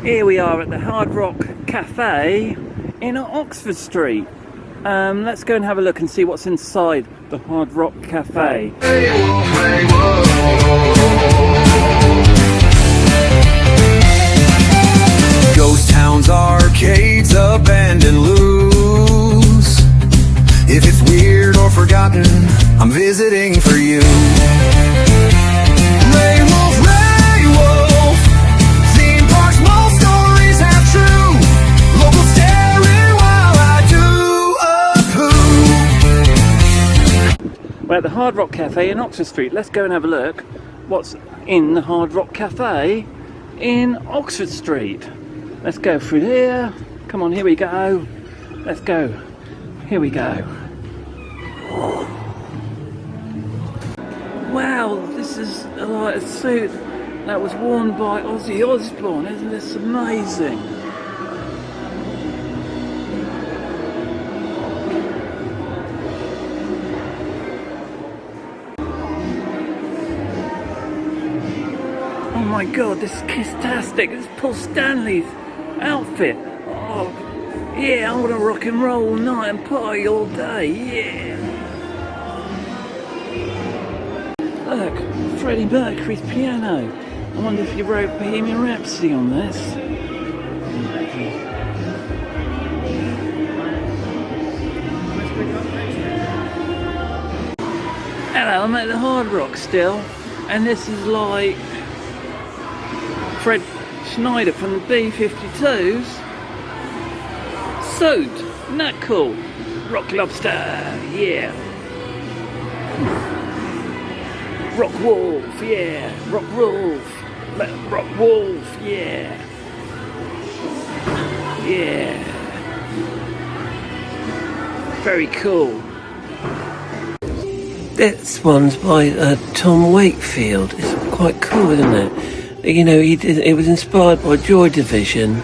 Here we are at the Hard Rock Cafe in Oxford Street. Let's go and have a look and see what's inside the Hard Rock Cafe. Ghost towns, arcades, abandoned loose. If it's weird or forgotten, I'm visiting for you. Theme parks, most stories have true. Local staring while I do a poo. We're at the Hard Rock Cafe in Oxford Street. Let's go and have a look what's in the Hard Rock Cafe in Oxford Street. Let's go through here. Come on, here we go. Let's go. Here we go. Wow, this is like a suit that was worn by Ozzy Osbourne. Isn't this amazing? Oh my god, this is fantastic. This is Paul Stanley's outfit. Oh, yeah, I want to rock and roll all night and party all day, yeah. Look, Freddie Mercury's piano. I wonder if you wrote Bohemian Rhapsody on this. Hello, I'm at the Hard Rock still, and this is like Fred Schneider from the B-52s suit. Isn't that cool? Rock Lobster, yeah. Rock Wolf, yeah. Rock Wolf. Rock Wolf, yeah. Yeah. Very cool. This one's by Tom Wakefield. It's quite cool, isn't it? You know, it was inspired by Joy Division.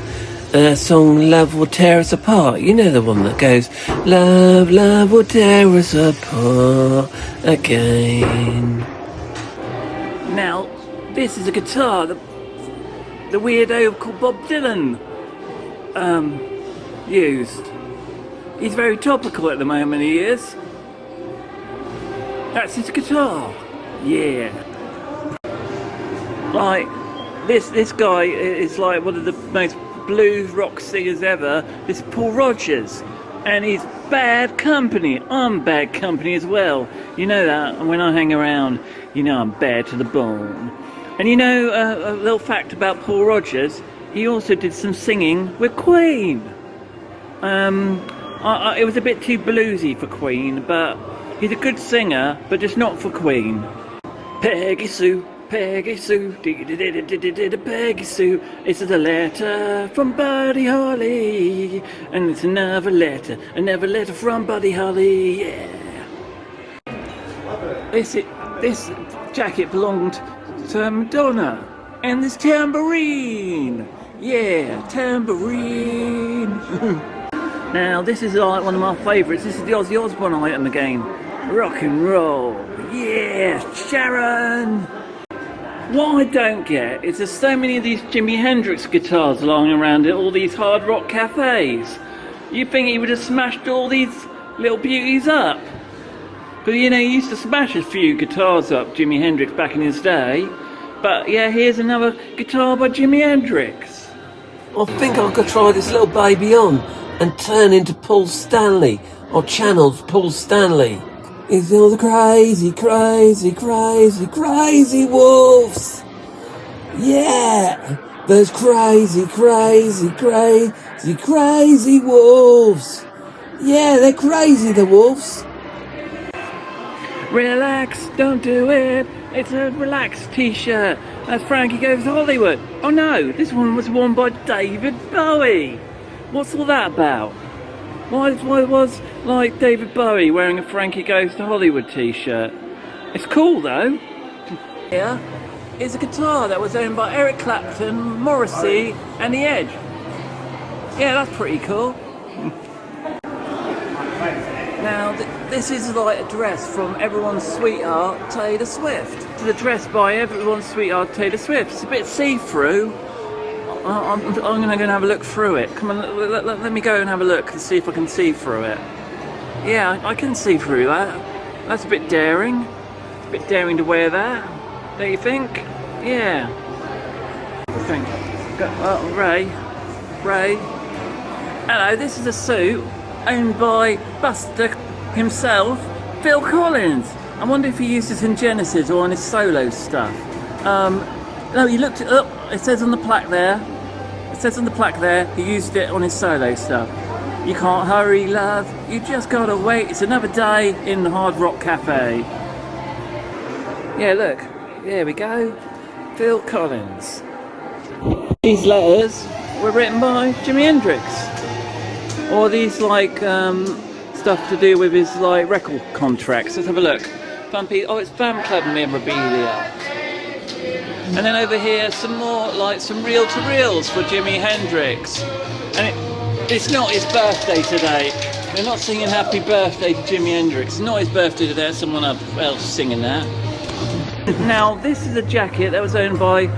Song Love Will Tear Us Apart. You know the one that goes, Love, love will tear us apart again. Now, this is a guitar that the weirdo called Bob Dylan used. He's very topical at the moment, he is. That's his guitar. Yeah. Like, this guy is like one of the most blues rock singers ever. This is Paul Rodgers. And he's bad company. I'm bad company as well. You know that. And when I hang around, you know I'm bad to the bone. And you know, a little fact about Paul Rodgers, he also did some singing with Queen. It was a bit too bluesy for Queen, but he's a good singer, but just not for Queen. Peggy Sue, Peggy Sue, Peggy Sue. It's a letter from Buddy Holly, and it's another letter from Buddy Holly. Yeah. This jacket belonged to Madonna, and this tambourine. Yeah, tambourine. Now this is like one of my favourites. This is the Ozzy Osbourne item again. Rock and roll. Yeah, Sharon. What I don't get is there's so many of these Jimi Hendrix guitars lying around at all these hard rock cafes. You think he would have smashed all these little beauties up? Because, you know, he used to smash a few guitars up, Jimi Hendrix, back in his day. But, yeah, here's another guitar by Jimi Hendrix. I think I could try this little baby on and turn into Paul Stanley, or channel Paul Stanley. It's all the crazy, crazy, crazy, crazy wolves. Yeah, those crazy, crazy, crazy, crazy wolves. Yeah, they're crazy, the wolves. Relax, don't do it. It's a relaxed t-shirt. That's Frankie Goes to Hollywood. Oh no, this one was worn by David Bowie. What's all that about? Why was like David Bowie wearing a Frankie Goes to Hollywood t-shirt? It's cool though. Here is a guitar that was owned by Eric Clapton, Morrissey and The Edge. Yeah, that's pretty cool. Now, this is like a dress from everyone's sweetheart, Taylor Swift. It's a dress by everyone's sweetheart, Taylor Swift. It's a bit see-through. I'm gonna go and have a look through it. Come on, let me go and have a look and see if I can see through it. Yeah, I can see through that. That's a bit daring. A bit daring to wear that. Don't you think? Yeah. I think. Ray. Hello, this is a suit owned by Buster himself, Phil Collins. I wonder if he used this in Genesis or on his solo stuff. No, he looked it up. It says on the plaque there. It says on the plaque there, he used it on his solo stuff. You can't hurry, love. You just gotta wait. It's another day in the Hard Rock Cafe. Yeah, look. There we go. Phil Collins. These letters were written by Jimi Hendrix. Or these like stuff to do with his like record contracts. Let's have a look. Oh, it's Fan Club Memorabilia. And then over here, some more like some reel-to-reels for Jimi Hendrix. And it's not his birthday today. They're not singing happy birthday to Jimi Hendrix. It's not his birthday today. There's someone else singing that. Now, this is a jacket that was owned by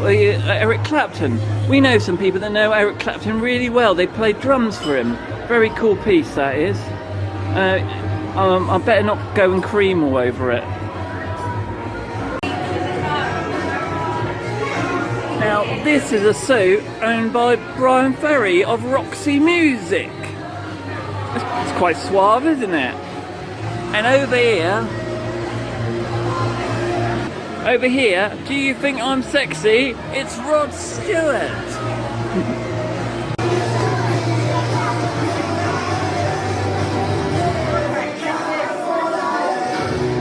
Eric Clapton. We know some people that know Eric Clapton really well. They played drums for him. Very cool piece, that is. I better not go and cream all over it. Now, this is a suit owned by Brian Ferry of Roxy Music. It's quite suave, isn't it? And over here, do you think I'm sexy? It's Rod Stewart.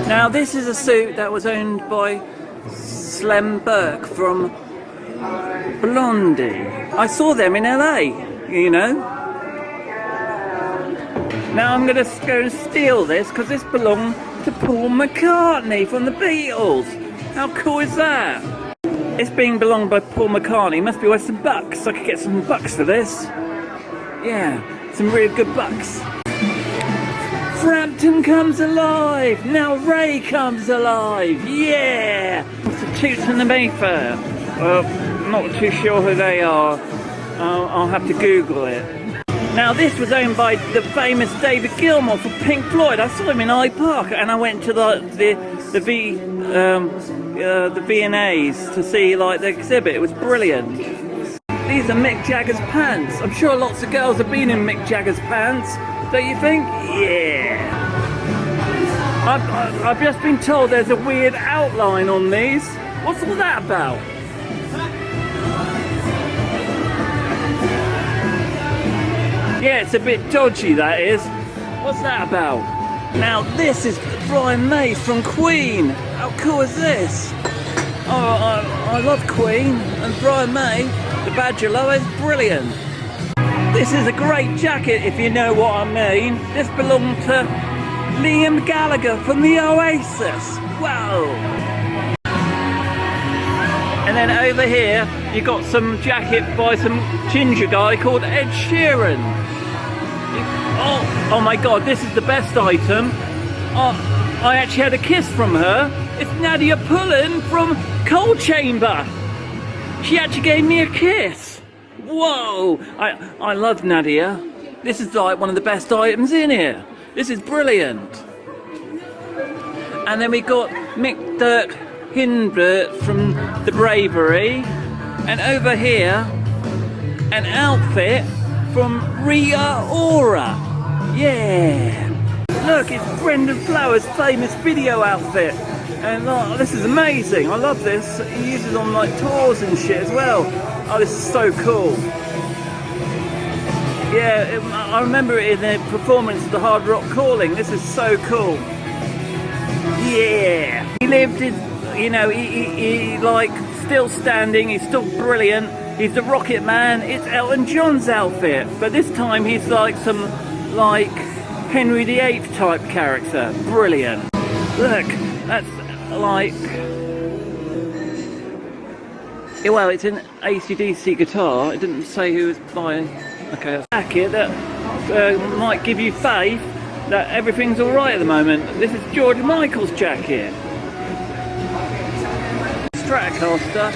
Now, this is a suit that was owned by Slem Burke from Blondie. I saw them in LA, you know. Now I'm going to go and steal this because this belonged to Paul McCartney from the Beatles. How cool is that? It's being belonged by Paul McCartney. Must be worth some bucks. I could get some bucks for this. Yeah, some really good bucks. Frampton comes alive. Now Ray comes alive. Yeah. It's the Toots and the Mayfair. Not too sure who they are. I'll have to Google it. Now this was owned by the famous David Gilmour from Pink Floyd. I saw him in Hyde Park, and I went to the V&A's to see like the exhibit. It was brilliant. These are Mick Jagger's pants. I'm sure lots of girls have been in Mick Jagger's pants. Don't you think? Yeah. I've just been told there's a weird outline on these. What's all that about? Yeah, it's a bit dodgy, that is. What's that about? Now, this is Brian May from Queen. How cool is this? Oh, I love Queen, and Brian May, the Badger Low, is brilliant. This is a great jacket, if you know what I mean. This belonged to Liam Gallagher from the Oasis. Wow. And then over here, you got some jacket by some ginger guy called Ed Sheeran. Oh my God, this is the best item. I actually had a kiss from her. It's Nadia Pullen from Coal Chamber. She actually gave me a kiss. Whoa, I love Nadia. This is like one of the best items in here. This is brilliant. And then we got Mick Dirk Hindbert from The Bravery. And over here, an outfit from Rita Ora. Yeah. Look, it's Brendan Flowers' famous video outfit. And this is amazing. I love this. He uses it on like tours and shit as well. Oh, this is so cool. Yeah, I remember it in the performance of the Hard Rock Calling. This is so cool. Yeah. He lived in, you know, he like still standing. He's still brilliant. He's the Rocket Man. It's Elton John's outfit. But this time he's like some like Henry VIII type character. Brilliant. Look, that's like, well, it's an AC/DC guitar. It didn't say who was buying. Okay, a jacket that might give you faith that everything's all right at the moment. This is George Michael's jacket. Stratocaster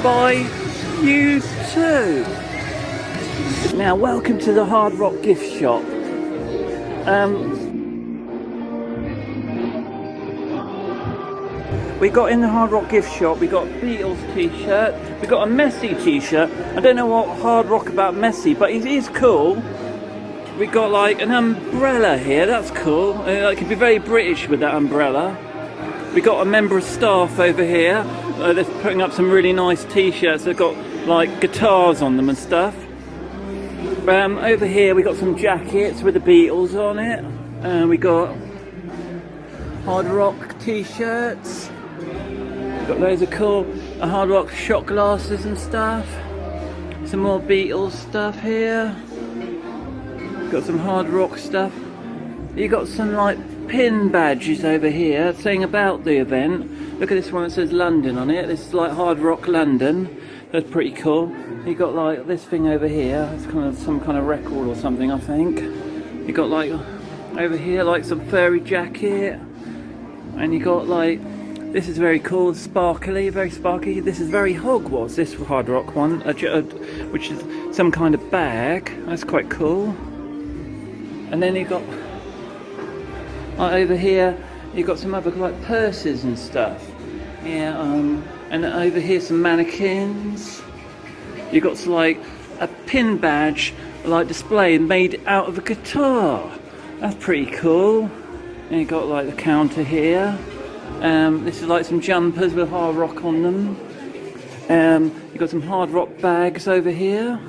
by You too. Now, welcome to the Hard Rock gift shop. We got in the Hard Rock gift shop, we got Beatles t-shirt, we got a Messy t-shirt. I don't know what hard rock about Messy, but it is cool. We got like an umbrella here, that's cool. It could be very British with that umbrella. We got a member of staff over here. They're putting up some really nice t-shirts. They've got like guitars on them and stuff. Over here we got some jackets with the Beatles on it. We got hard rock t-shirts. We've got loads of cool hard rock shot glasses and stuff. Some more Beatles stuff here. Got some hard rock stuff. You got some like pin badges over here saying about the event. Look at this one that says London on it. This is like Hard Rock London. That's pretty cool. You got like this thing over here. It's kind of some kind of record or something, I think. You got like over here like some furry jacket. And you got like, this is very cool, sparkly, very sparky. This is very Hogwarts, this Hard Rock one, which is some kind of bag. That's quite cool. And then you got over here, you got some other like purses and stuff. Yeah, and over here some mannequins. You got like a pin badge, like display made out of a guitar. That's pretty cool. And you got like the counter here. This is like some jumpers with hard rock on them. You got some hard rock bags over here.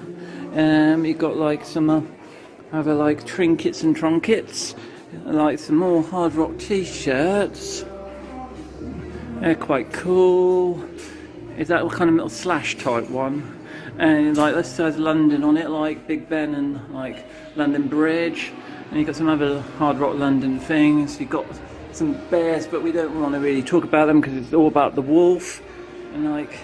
You got like some other like trinkets and trunkets. Like some more hard rock t-shirts. They're quite cool. Is that kind of little slash type one? And like this says London on it, like Big Ben and like London Bridge. And you got some other hard rock London things. You got some bears, but we don't want to really talk about them because it's all about the wolf. And like,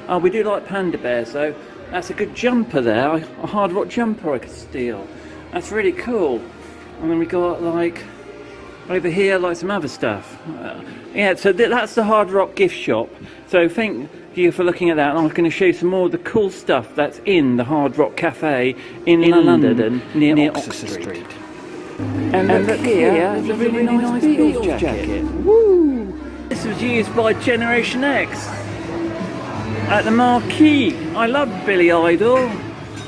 oh, we do like panda bears though. That's a good jumper there, a hard rock jumper I could steal. That's really cool. And then we got like over here like some other stuff. Yeah, so that's the Hard Rock gift shop. So thank you for looking at that, and I'm going to show you some more of the cool stuff that's in the Hard Rock Cafe in London near Oxford Street. And look here, it's a really nice Beatles jacket. Woo! This was used by Generation X at the Marquee. I love Billy Idol.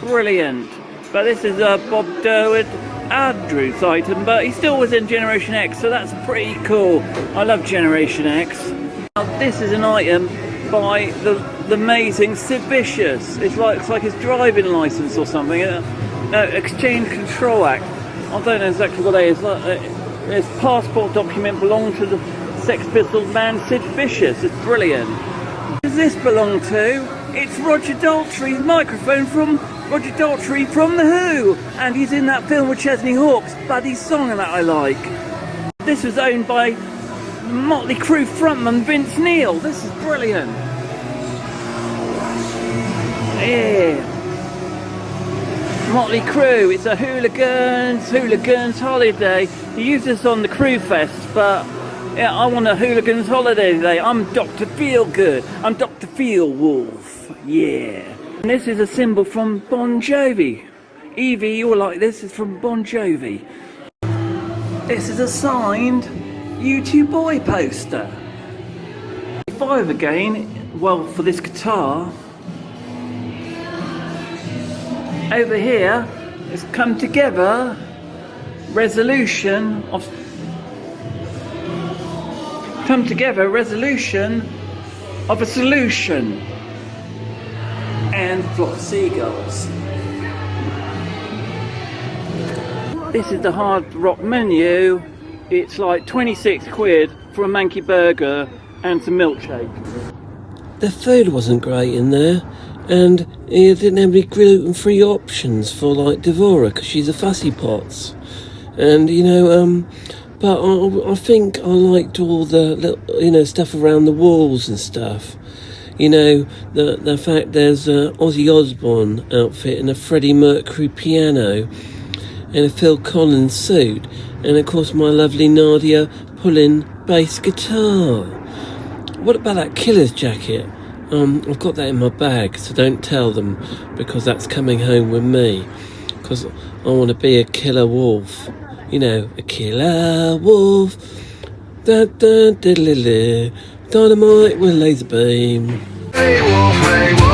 Brilliant. But this is a Bob Durwood Andrews item, but he still was in Generation X, so that's pretty cool. I love Generation X. Now, this is an item by the amazing Sid Vicious. It's like his driving license or something. No, Exchange Control Act. I don't know exactly what that is. His passport document belonged to the Sex Pistols man Sid Vicious. It's brilliant. Who does this belong to? It's Roger Daltrey's microphone from Roger Daltrey from The Who, and he's in that film with Chesney Hawkes, Buddy's song that I like. This was owned by Motley Crue frontman Vince Neil. This is brilliant. Yeah. Motley Crue, it's a hooligans holiday. You use this on the Crue Fest, but yeah, I want a hooligans holiday today. I'm Dr. Feelgood. I'm Dr. Feelwolf. Yeah. And this is a symbol from Bon Jovi. Evie, you'll like this, is from Bon Jovi. This is a signed U2 Boy poster. 5 again, well, for this guitar. Over here, it's come together, resolution of a solution. And a flock of seagulls. This is the Hard Rock menu. It's like 26 quid for a manky burger and some milkshake. The food wasn't great in there, and it didn't have any gluten-free options for like Devora because she's a fussy pots. And but I think I liked all the little, stuff around the walls and stuff. The fact there's a Ozzy Osbourne outfit and a Freddie Mercury piano and a Phil Collins suit, and of course my lovely Nadia pulling bass guitar. What about that Killer's jacket? I've got that in my bag, so don't tell them, because that's coming home with me. Because I want to be a killer wolf. You know, a killer wolf. Da da diddly, dynamite with laser beam. Hey wolf,